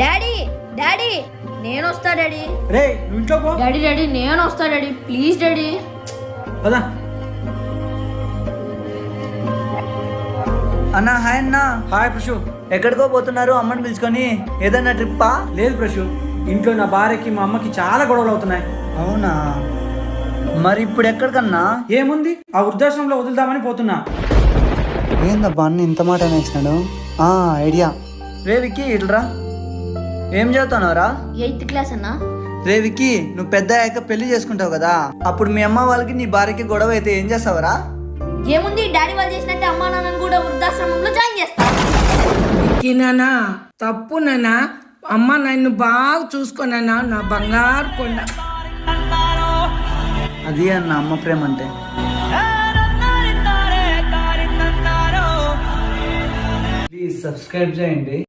Daddy daddy నేను వస్తా daddy. రే నువ్వు ఇంట్లో పో. డాడీ డాడీ నేను వస్తా డాడీ, ప్లీజ్ డాడీ. పదా. అన్నా హాయ్ అన్నా. హాయ్ ప్రశు. ఎక్కడికో పోతున్నారు అమ్మని పిలుచుకొని? ఏదన్నా ట్రిప్పా? లేదు ప్రశు, ఇంట్లో నా భార్యకి మా అమ్మకి చాలా గొడవలు అవుతున్నాయి. అవునా, మరి ఇప్పుడు ఎక్కడికన్నా? ఏముంది, ఆ వృద్ధాశ్రమంలో వదులుదామని పోతున్నా. ఏందబ్బా అన్న ఇంత మాట అనేసినాడు? ఐడియా. రే విక్కీ ఇట్లరా. ఏం చదువుతున్నావురా? 8th క్లాస్ అన్నా. రే విక్కీ, నువ్వు పెద్ద అయ్యాక పెళ్లి చేసుకుంటావు కదా, అప్పుడు మీ అమ్మ వాళ్ళకి నీ భార్యకి గొడవ అయితే ఏం చేస్తావరా? ఏముంది, డాడీ వాళ్ళు చేసినట్టే అమ్మా నాన్నని కూడా వృద్ధాశ్రమంలో జాయిన్ చేస్తా. నానా తప్పు నానా, అమ్మ నన్ను బాగా చూసుకోనన్నా, నా బంగారు కొండ. అది అన్న అమ్మ ప్రేమ అంటే. ప్లీజ్ సబ్స్క్రైబ్ చేయండి.